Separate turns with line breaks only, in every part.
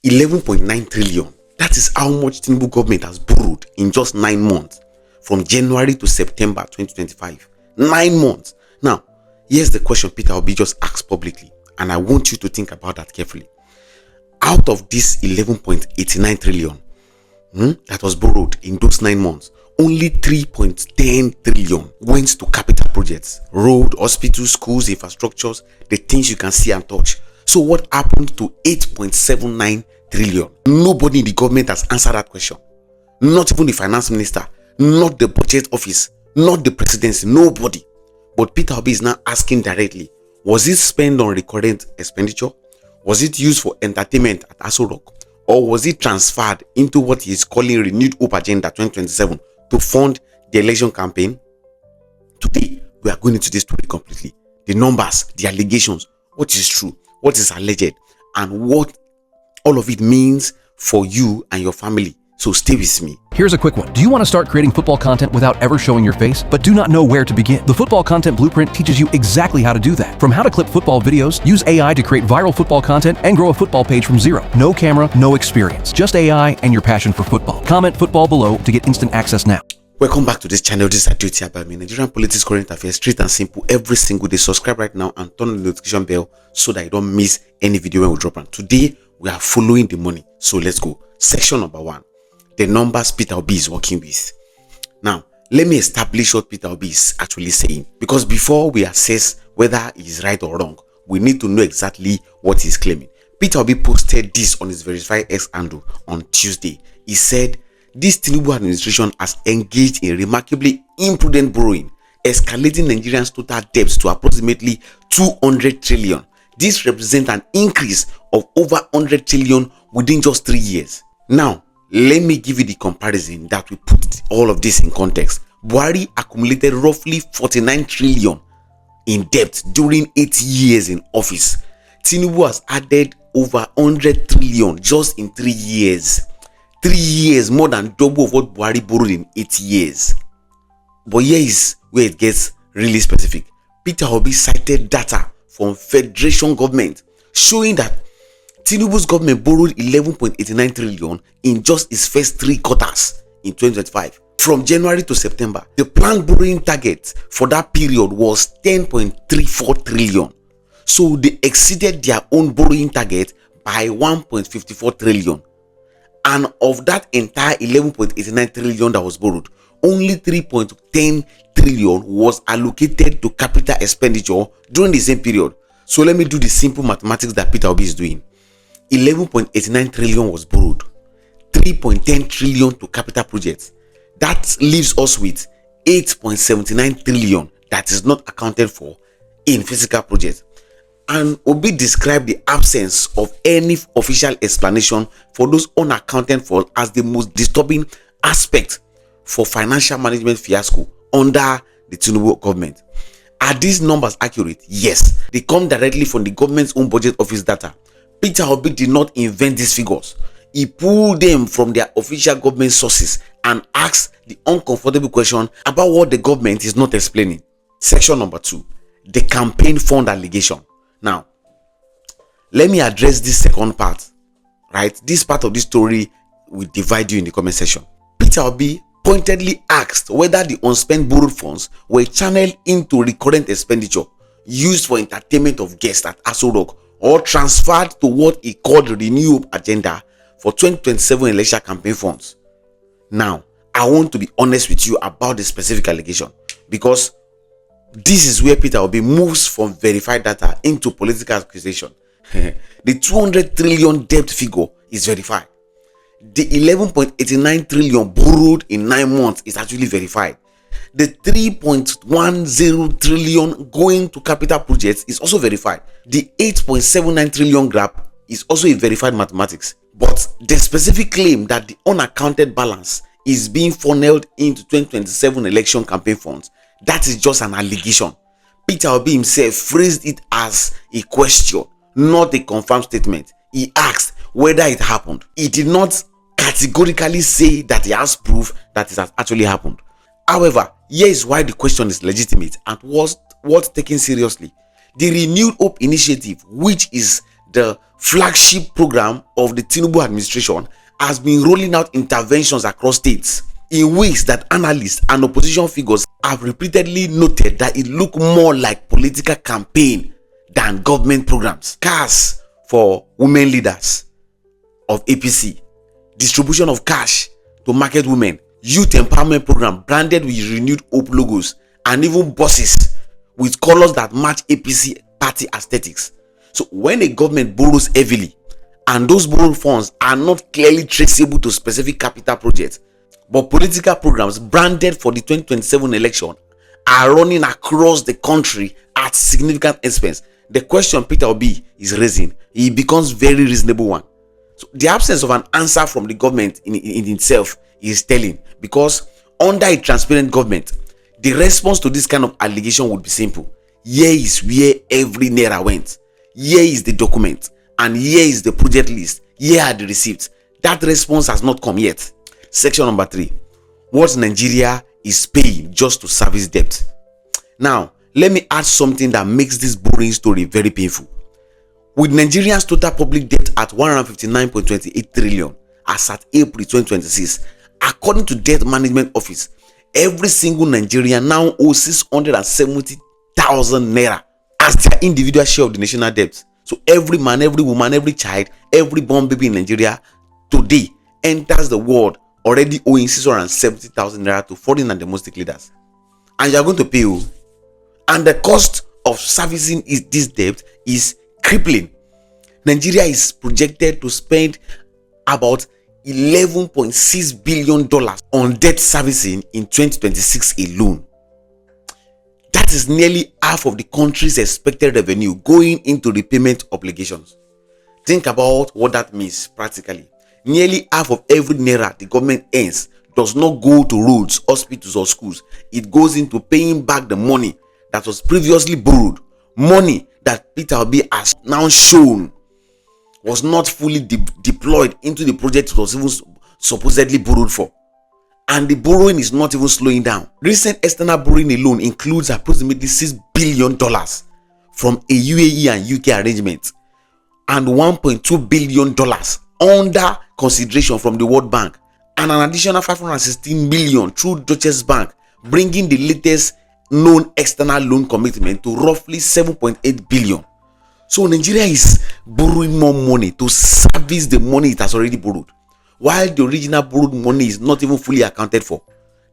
11.9 trillion. That is how much Tinubu government has borrowed in just 9 months, from January to September 2025. 9 months. Now, here's the question Peter Obi just asked publicly, and I want you to think about that carefully. Out of this 11.89 trillion that was borrowed in those 9 months, only 3.10 trillion went to capital projects, road, hospitals, schools, infrastructures, the things you can see and touch. So what happened to 8.79 trillion? Nobody in the government has answered that question. Not even the finance minister, not the budget office, not the presidency, nobody. But Peter Obi is now asking directly, was it spent on recurrent expenditure? Was it used for entertainment at Aso Rock? Or was it transferred into what he is calling Renewed Hope Agenda 2027 to fund the election campaign? Today, we are going into this story completely. The numbers, the allegations, what is true, what is alleged, and what all of it means for you and your family. So stay with me.
Here's a quick one. Do you want to start creating football content without ever showing your face, but do not know where to begin? The Football Content Blueprint teaches you exactly how to do that. From how to clip football videos, use AI to create viral football content, and grow a football page from zero. No camera, no experience. Just AI and your passion for football. Comment football below to get instant access now.
Welcome back to this channel. This is Adeoti Abayomi. Nigerian politics, current affairs, straight and simple every single day. Subscribe right now and turn on the notification bell so that you don't miss any video when we drop. And today we are following the money. So let's go. Section number 1. The numbers Peter Obi is working with. Now, let me establish what Peter Obi is actually saying, because before we assess whether he is right or wrong, we need to know exactly what he's claiming. Peter Obi posted this on his verified X handle on Tuesday. He said, this Tinubu administration has engaged in remarkably imprudent borrowing, escalating Nigerians' total debts to approximately 200 trillion. This represents an increase of over 100 trillion within just 3 years. Now, let me give you the comparison that will put all of this in context. Buhari accumulated roughly 49 trillion in debt during 8 years in office. Tinubu has added over 100 trillion just in 3 years. 3 years, more than double of what Buhari borrowed in 8 years. But here is where it gets really specific. Peter Obi cited data from Federation government showing that Tinubu's government borrowed 11.89 trillion in just its first 3 quarters in 2025. From January to September, the planned borrowing target for that period was 10.34 trillion. So they exceeded their own borrowing target by 1.54 trillion. And of that entire 11.89 trillion that was borrowed, only 3.10 trillion was allocated to capital expenditure during the same period. So let me do the simple mathematics that Peter Obi is doing. 11.89 trillion was borrowed, 3.10 trillion to capital projects. That leaves us with 8.79 trillion that is not accounted for in physical projects. And Obi described the absence of any official explanation for those unaccounted for as the most disturbing aspect for financial management fiasco under the Tinubu government. Are these numbers accurate? Yes. They come directly from the government's own budget office data. Peter Obi did not invent these figures. He pulled them from their official government sources and asked the uncomfortable question about what the government is not explaining. Section number 2, the campaign fund allegation. Now, let me address this second part, right? This part of this story will divide you in the comment section. Peter Obi pointedly asked whether the unspent borrowed funds were channeled into recurrent expenditure used for entertainment of guests at Aso Rock, or transferred to what he called the Renewed Hope Agenda for 2027 election campaign funds. Now, I want to be honest with you about the specific allegation, because this is where Peter Obi moves from verified data into political accusation. The 200 trillion debt figure is verified. The 11.89 trillion borrowed in 9 months is actually verified. The 3.10 trillion going to capital projects is also verified. The 8.79 trillion gap is also a verified mathematics. But the specific claim that the unaccounted balance is being funneled into 2027 election campaign funds, that is just an allegation. Peter Obi himself phrased it as a question, not a confirmed statement. He asked whether it happened. He did not categorically say that he has proof that it has actually happened. However, here is why the question is legitimate and worth taken seriously. The Renewed Hope Initiative, which is the flagship program of the Tinubu administration, has been rolling out interventions across states in ways that analysts and opposition figures have repeatedly noted that it look more like political campaign than government programs. Cars for women leaders of APC, distribution of cash to market women, youth empowerment program branded with renewed hope logos, and even buses with colors that match APC party aesthetics. So when a government borrows heavily and those borrowed funds are not clearly traceable to specific capital projects, but political programs branded for the 2027 election are running across the country at significant expense, the question Peter Obi is raising, it becomes very reasonable one. So the absence of an answer from the government in itself is telling, because under a transparent government, the response to this kind of allegation would be simple. Here is where every naira went. Here is the document, and here is the project list. Here are the receipts. That response has not come yet. Section number 3. What Nigeria is paying just to service debt. Now, let me add something that makes this boring story very painful. With Nigerians' total public debt at 159.28 trillion as at April 2026, according to Debt Management Office, every single Nigerian now owes 670,000 naira as their individual share of the national debt. So every man, every woman, every child, every born baby in Nigeria today enters the world already owing 670,000 naira to foreign and domestic leaders. And you are going to pay. And the cost of servicing this debt is crippling. Nigeria is projected to spend about $11.6 billion on debt servicing in 2026 alone. That is nearly half of the country's expected revenue going into repayment obligations. Think about what that means practically. Nearly half of every naira the government earns does not go to roads, hospitals, or schools. It goes into paying back the money that was previously borrowed. Money that Peter Obi has now shown was not fully deployed into the project it was even supposedly borrowed for. And the borrowing is not even slowing down. Recent external borrowing alone includes approximately $6 billion from a UAE and UK arrangement and $1.2 billion under consideration from the World Bank, and an additional 516 million through Deutsche Bank, bringing the latest known external loan commitment to roughly 7.8 billion. So Nigeria is borrowing more money to service the money it has already borrowed, while the original borrowed money is not even fully accounted for.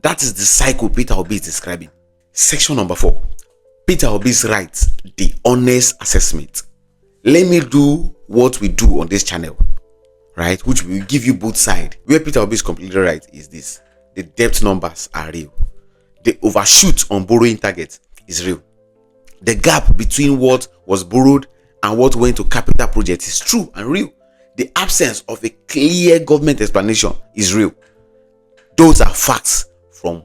That is the cycle Peter Obi is describing. Section number 4. Peter Obi's rights, the honest assessment. Let me do what we do on this channel, right, which will give you both sides. Where Peter Obi is completely right is this: the debt numbers are real. The overshoot on borrowing target is real. The gap between what was borrowed and what went to capital projects is true and real. The absence of a clear government explanation is real. Those are facts from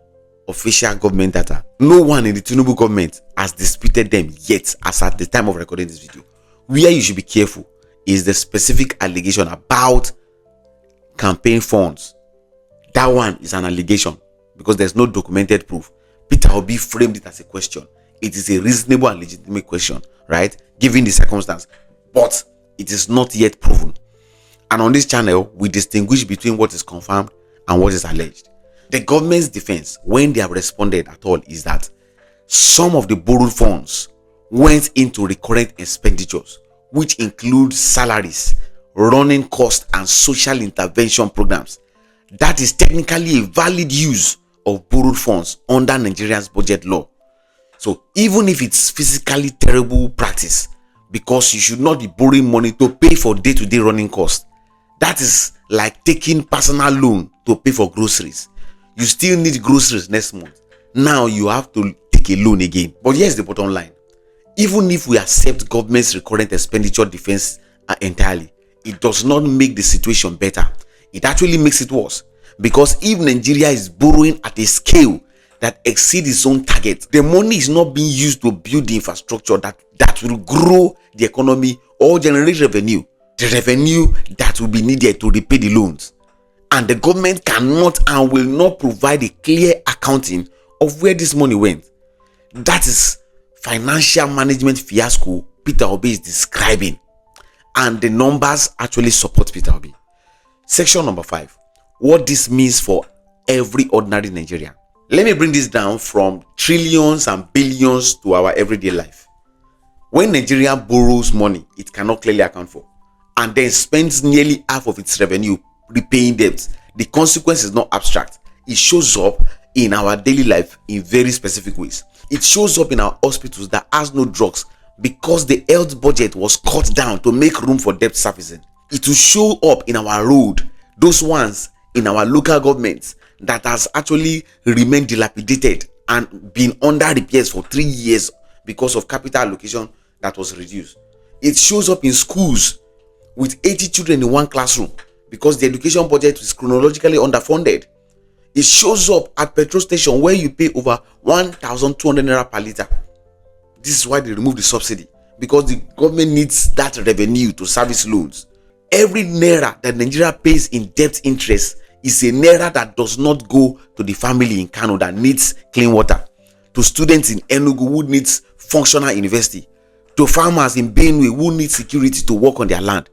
official government data. No one in the Tinubu government has disputed them yet as at the time of recording this video. Where you should be careful is the specific allegation about campaign funds. That one is an allegation because there's no documented proof. Peter Obi framed it as a question. It is a reasonable and legitimate question, right, given the circumstance, but it is not yet proven. And on this channel, we distinguish between what is confirmed and what is alleged. The government's defense, when they have responded at all, is that some of the borrowed funds went into recurrent expenditures, which include salaries, running costs, and social intervention programs. That is technically a valid use of borrowed funds under Nigeria's budget law. So even if it's physically terrible practice, because you should not be borrowing money to pay for day-to-day running costs, that is like taking personal loan to pay for groceries. You still need groceries next month. Now you have to take a loan again. But here's the bottom line. Even if we accept government's recurrent expenditure defense entirely, it does not make the situation better. It actually makes it worse. Because if Nigeria is borrowing at a scale that exceeds its own target, the money is not being used to build the infrastructure that will grow the economy or generate revenue. The revenue that will be needed to repay the loans. And the government cannot and will not provide a clear accounting of where this money went. That is financial management fiasco Peter Obi is describing. and the numbers actually support Peter Obi. Section number 5, what this means for every ordinary Nigerian. Let me bring this down from trillions and billions to our everyday life. When Nigeria borrows money it cannot clearly account for, and then spends nearly half of its revenue repaying debts, the consequence is not abstract. It shows up in our daily life in very specific ways. It shows up in our hospitals that has no drugs because the health budget was cut down to make room for debt servicing. It will show up in our road, those ones in our local governments that has actually remained dilapidated and been under repairs for 3 years because of capital allocation that was reduced. It shows up in schools with 80 children in one classroom because the education budget is chronologically underfunded. It shows up at petrol station where you pay over 1,200 naira per liter. This is why they remove the subsidy, because the government needs that revenue to service loans. Every naira that Nigeria pays in debt interest is a naira that does not go to the family in Kano that needs clean water, to students in Enugu who needs functional university, to farmers in Benue who need security to work on their land.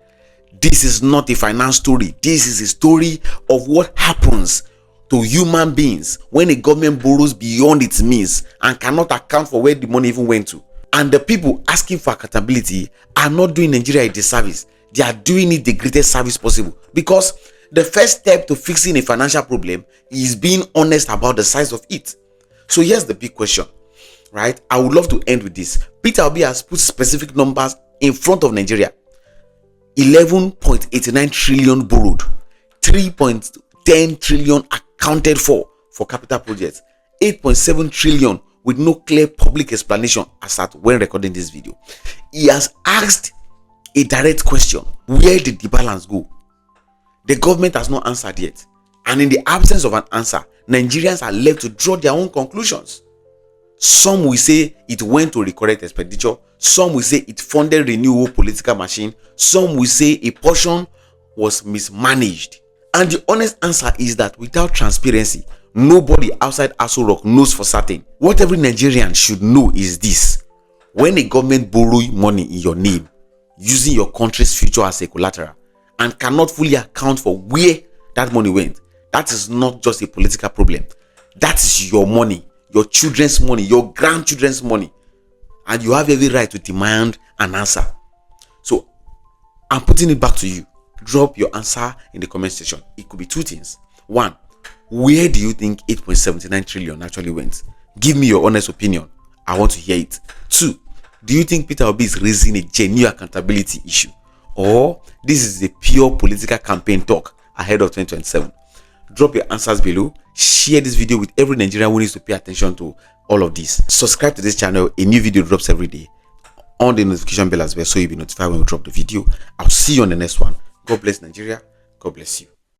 This is not a finance story. This is a story of what happens to human beings when a government borrows beyond its means and cannot account for where the money even went to. And the people asking for accountability are not doing Nigeria a disservice. They are doing it the greatest service possible, because the first step to fixing a financial problem is being honest about the size of it. So here's the big question, right? I would love to end with this. Peter Obi has put specific numbers in front of Nigeria. 11.89 trillion borrowed, 3.10 trillion accounted for capital projects, 8.7 trillion with no clear public explanation as at when recording this video. He has asked a direct question: where did the balance go? The government has not answered yet, and in the absence of an answer, Nigerians are left to draw their own conclusions. Some will say it went to recurrent expenditure, some will say it funded renewable political machine, some will say a portion was mismanaged. And the honest answer is that without transparency, nobody outside Aso Rock knows for certain. What every Nigerian should know is this: when a government borrows money in your name, using your country's future as a collateral, and cannot fully account for where that money went, that is not just a political problem. That is your money, your children's money, your grandchildren's money, and you have every right to demand an answer. So I'm putting it back to you. Drop your answer in the comment section. It could be two things. One, where do you think 8.79 trillion actually went? Give me your honest opinion. I want to hear it. Two, do you think Peter Obi is raising a genuine accountability issue, or this is a pure political campaign talk ahead of 2027? Drop your answers below. Share this video with every Nigerian who needs to pay attention to all of this. Subscribe to this channel. A new video drops every day. On the notification bell as well, so you'll be notified when we drop the video. I'll see you on the next one. God bless Nigeria. God bless you.